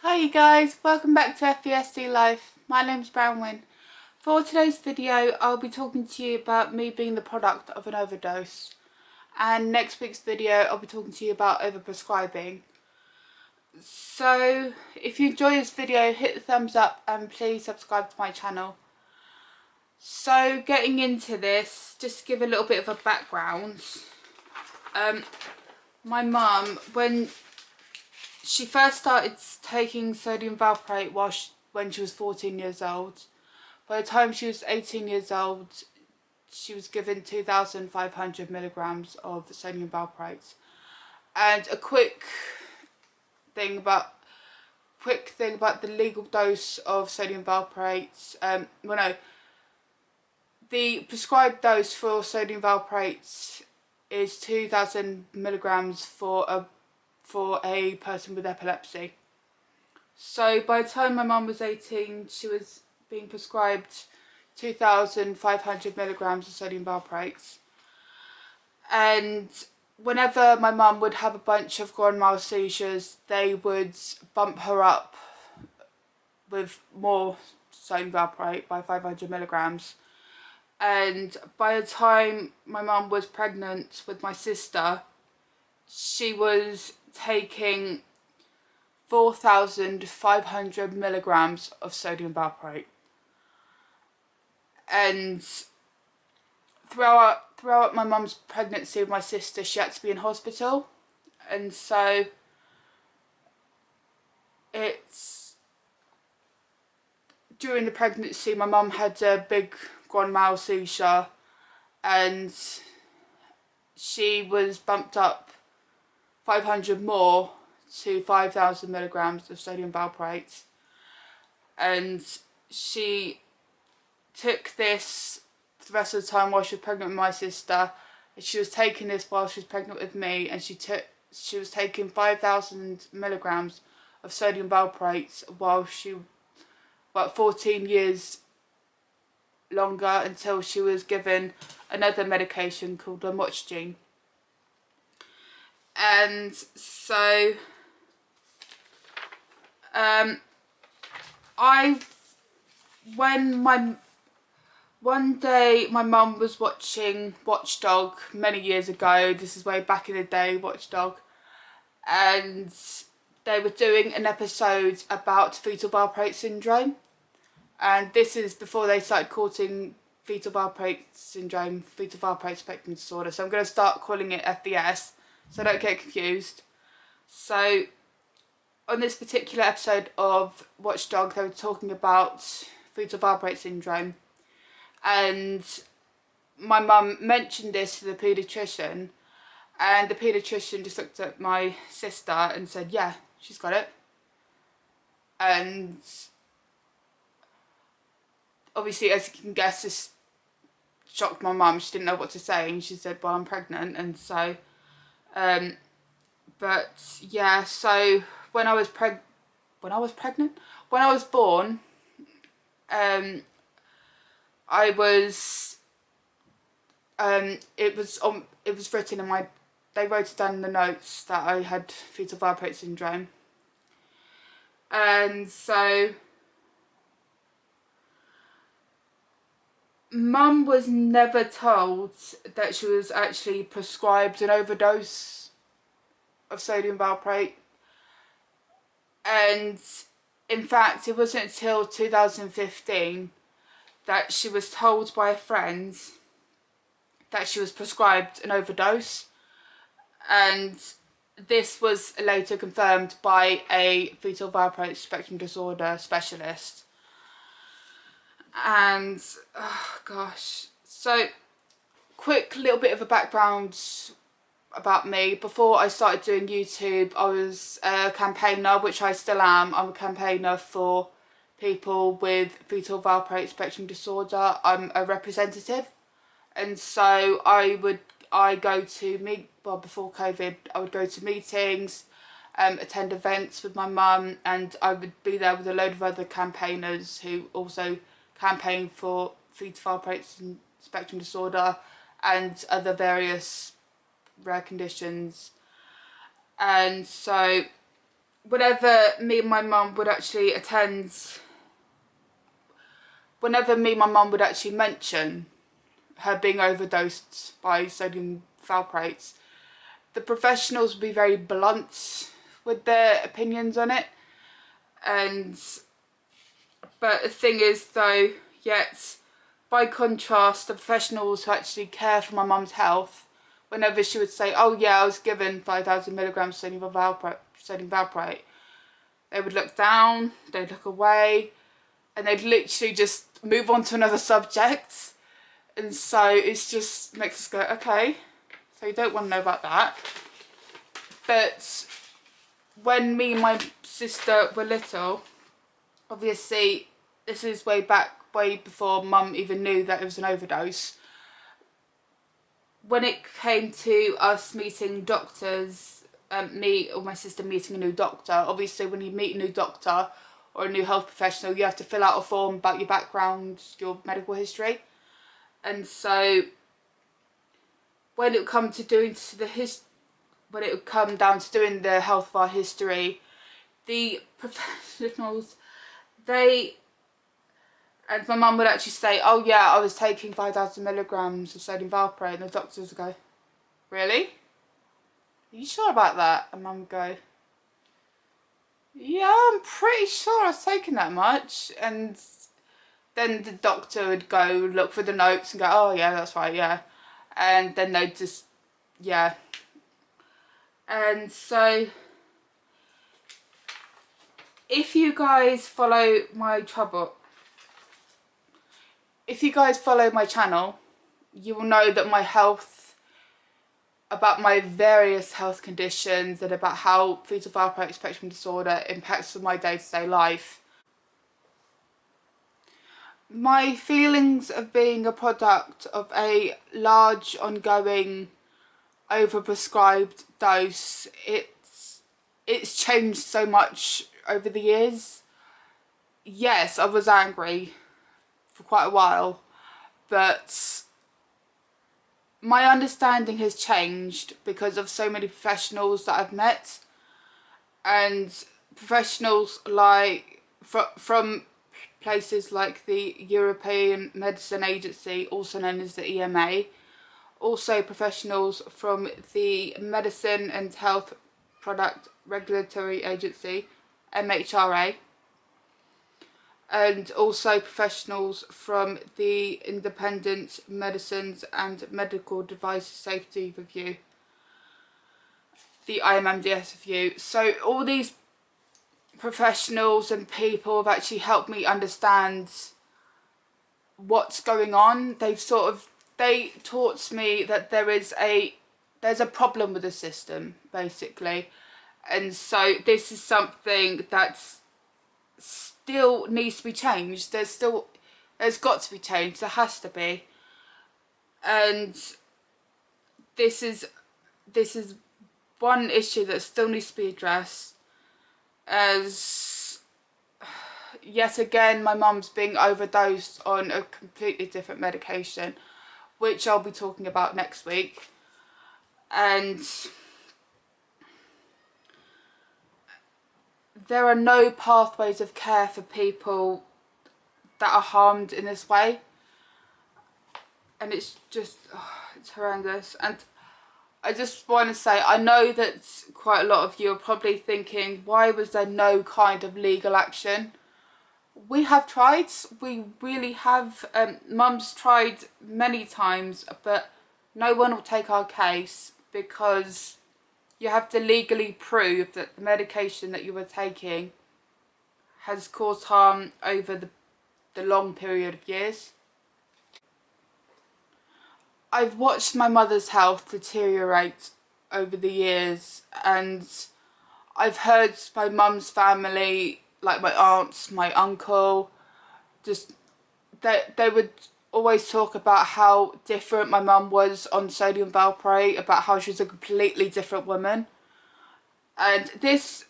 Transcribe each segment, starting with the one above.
Hi you guys, welcome back to FVSD Life. My name's Bronwyn. For today's video I'll be talking to you about me being the product of an overdose, and next week's video I'll be talking to you about overprescribing. So if you enjoy this video, hit the thumbs up and please subscribe to my channel. So getting into this, just to give a little bit of a background, my mum, when she first started taking sodium valproate when she was 14 years old. By the time she was 18 years old, she was given 2,500 milligrams of sodium valproate. And a quick thing about the legal dose of sodium valproate. The prescribed dose for sodium valproate is 2,000 milligrams for a person with epilepsy. So by the time my mum was 18, she was being prescribed 2,500 milligrams of sodium valproate. And whenever my mum would have a bunch of grand mal seizures, they would bump her up with more sodium valproate by 500 milligrams. And by the time my mum was pregnant with my sister, she was taking 4,500 milligrams of sodium valproate. And throughout my mum's pregnancy with my sister, she had to be in hospital. And so during the pregnancy, my mum had a big grand mal seizure and she was bumped up 500 more to 5,000 milligrams of sodium valproate. And she took this for the rest of the time while she was pregnant with my sister. And she was taking this while she was pregnant with me, and she was taking 5,000 milligrams of sodium valproate while about 14 years longer, until she was given another medication called lamotrigine. And so one day my mum was watching Watchdog many years ago. This is way back in the day, Watchdog, and they were doing an episode about fetal valproate syndrome, and this is before they started calling fetal valproate syndrome fetal valproate spectrum disorder. So I'm going to start calling it FVS, so don't get confused. So on this particular episode of Watchdog, they were talking about fetal valproate syndrome, and my mum mentioned this to the paediatrician, and the paediatrician just looked at my sister and said, yeah, she's got it. And obviously, as you can guess, this shocked my mum. She didn't know what to say, and she said, well, I'm pregnant. And so but yeah, so when I was born, it was written in they wrote it down in the notes that I had fetal valproate syndrome. And so Mum was never told that she was actually prescribed an overdose of sodium valproate. And in fact, it wasn't until 2015 that she was told by a friend that she was prescribed an overdose. And this was later confirmed by a fetal valproate spectrum disorder specialist. And oh gosh, so quick little bit of a background about me. Before I started doing YouTube, I was a campaigner, which I still am. I'm a campaigner for people with fetal valproate spectrum disorder. I'm a representative, and so before COVID, I would go to meetings, attend events with my mum, and I would be there with a load of other campaigners who also campaign for fetal valproate spectrum disorder and other various rare conditions. And so whenever me and my mum would actually mention her being overdosed by sodium valproate, the professionals would be very blunt with their opinions on it. But the thing is though, yet by contrast, the professionals who actually care for my mum's health, whenever she would say, oh yeah, I was given 5,000 milligrams sodium valproate, they would look down, they'd look away, and they'd literally just move on to another subject. And so it's just makes us go, okay, so you don't want to know about that. But when me and my sister were little, obviously this is way before mum even knew that it was an overdose. When it came to us meeting doctors, me or my sister meeting a new doctor, obviously when you meet a new doctor or a new health professional, you have to fill out a form about your background, your medical history. And so when it would come to doing the health of our history, the professionals, and my mum would actually say, oh yeah, I was taking 5,000 milligrams of sodium valproate, and the doctors would go, really? Are you sure about that? And mum would go, yeah, I'm pretty sure I was taking that much. And then the doctor would go look for the notes and go, oh yeah, that's right, yeah. And then they'd just, yeah. And so if you guys follow my channel, you will know that about my various health conditions and about how fetal valproate spectrum disorder impacts on my day-to-day life. My feelings of being a product of a large ongoing overprescribed dose, it's changed so much over the years. Yes, I was angry for quite a while, but my understanding has changed because of so many professionals that I've met, and professionals like from places like the European Medicine Agency, also known as the EMA, also professionals from the Medicine and Health Product Regulatory Agency, MHRA, and also professionals from the Independent Medicines and Medical Devices Safety Review, the IMMDS review. So all these professionals and people have actually helped me understand what's going on. They taught me that there's a problem with the system, basically. And so this is something that's still needs to be changed. There's got to be changed. There has to be. And this is one issue that still needs to be addressed, as yet again my mum's being overdosed on a completely different medication, which I'll be talking about next week. And there are no pathways of care for people that are harmed in this way, and it's just it's horrendous. And I just want to say, I know that quite a lot of you are probably thinking, why was there no kind of legal action? We have tried, we really have. Mum's tried many times, but no one will take our case, because you have to legally prove that the medication that you were taking has caused harm over the long period of years. I've watched my mother's health deteriorate over the years, and I've heard my mum's family, like my aunts, my uncle, just they would always talk about how different my mum was on sodium valproate, about how she was a completely different woman. And this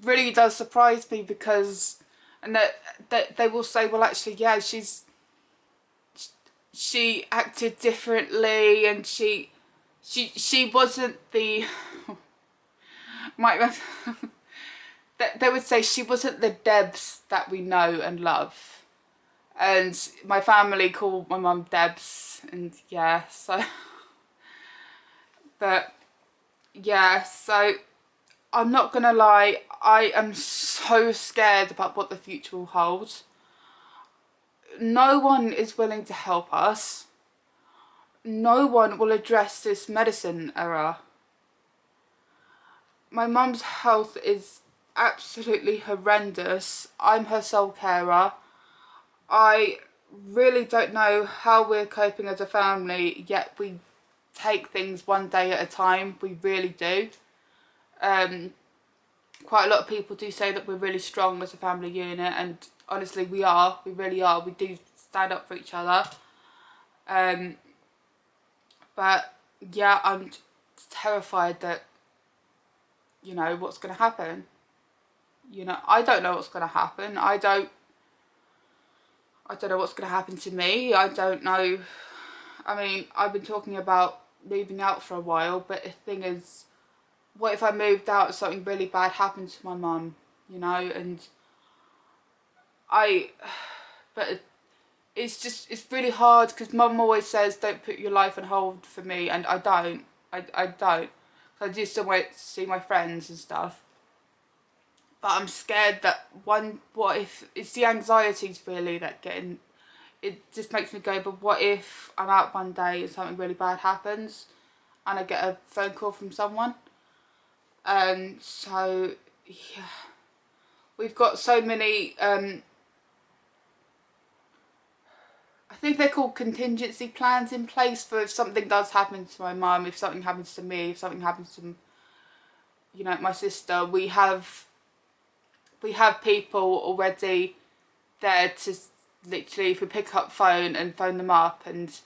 really does surprise me, because and that they will say, well, actually, yeah, she acted differently, and she wasn't the my they would say she wasn't the Debs that we know and love. And my family call my mum Debs, and yeah, so but yeah, so I'm not gonna lie, I am so scared about what the future will hold. No one is willing to help us. No one will address this medicine error. My mum's health is absolutely horrendous. I'm her sole carer. I really don't know how we're coping as a family, yet we take things one day at a time. We really do. Quite a lot of people do say that we're really strong as a family unit, and honestly we are. We really are. We do stand up for each other. But yeah, I'm terrified that, you know, what's going to happen. You know, I don't know what's going to happen. I don't know what's going to happen to me. I don't know. I mean, I've been talking about moving out for a while, but the thing is, what if I moved out and something really bad happened to my mum, you know? And but it's really hard, because mum always says don't put your life on hold for me, and I don't. I don't. I do still wait to see my friends and stuff. But I'm scared that what if, it's the anxieties really that it just makes me go, but what if I'm out one day and something really bad happens and I get a phone call from someone? So yeah, we've got so many, I think they're called contingency plans in place for if something does happen to my mum, if something happens to me, if something happens to, you know, my sister. We have people already there to literally, if we pick up phone and phone them up, and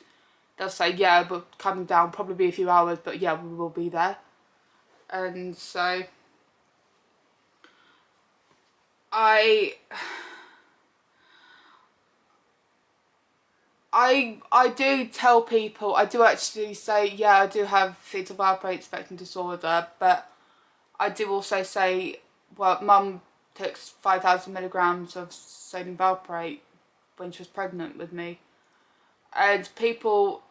they'll say, yeah, we're coming down, probably be a few hours, but yeah, we will be there. And so I do tell people, I do actually say, yeah, I do have fetal valproate spectrum disorder, but I do also say, well, mum took 5,000 milligrams of sodium valproate when she was pregnant with me. And people,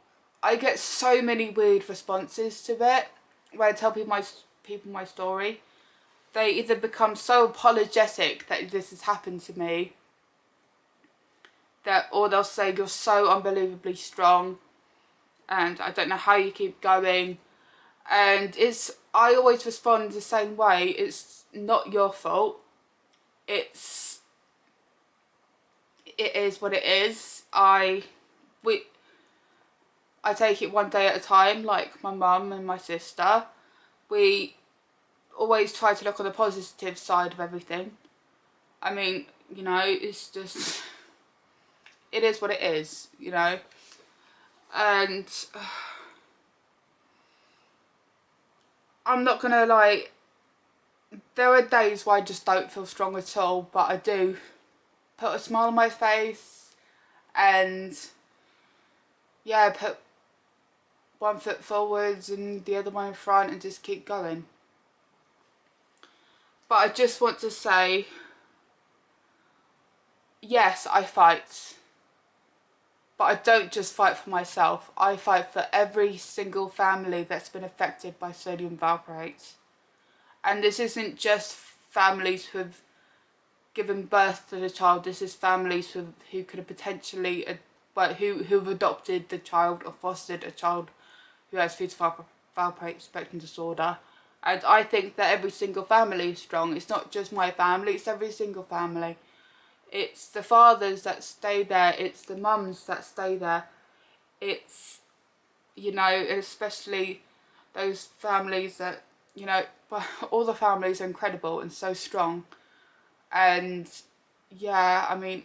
I get so many weird responses to it when I tell people my story. They either become so apologetic that this has happened to me, or they'll say, you're so unbelievably strong and I don't know how you keep going. And I always respond the same way. It's not your fault. It is what it is. I take it one day at a time, like my mum and my sister. We always try to look on the positive side of everything. I mean, you know, it's just, it is what it is, you know. And I'm not gonna lie, there are days where I just don't feel strong at all, but I do put a smile on my face and yeah, put one foot forwards and the other one in front and just keep going. But I just want to say, yes, I fight. But I don't just fight for myself. I fight for every single family that's been affected by sodium valproate. And this isn't just families who have given birth to the child. This is families who could have potentially, who have adopted the child or fostered a child who has fetal valproate spectrum disorder. And I think that every single family is strong. It's not just my family, it's every single family. It's the fathers that stay there, it's the mums that stay there. It's, you know, especially those families that, you know, all the families are incredible and so strong. And yeah, I mean,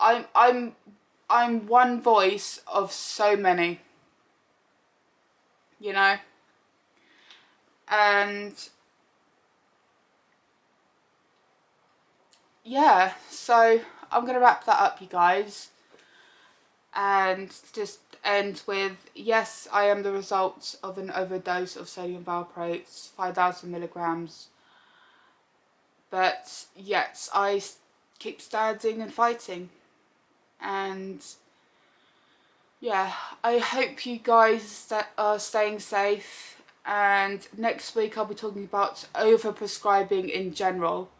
I'm one voice of so many, you know. And yeah, so I'm gonna wrap that up, you guys, and just end with, yes, I am the result of an overdose of sodium valproate, 5,000 milligrams. But yet I keep standing and fighting. And yeah, I hope you guys are staying safe. And next week I'll be talking about overprescribing in general,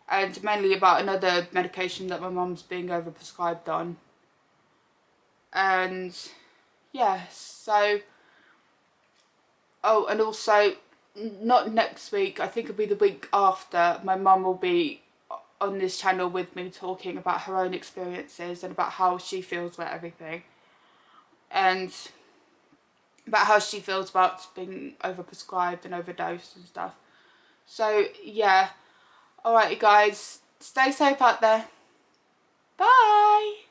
and mainly about another medication that my mum's being overprescribed on. And yeah, so, oh, and also, not next week, I think it'll be the week after, my mum will be on this channel with me talking about her own experiences and about how she feels about everything, and about how she feels about being overprescribed and overdosed and stuff. So yeah, alright you guys, stay safe out there. Bye!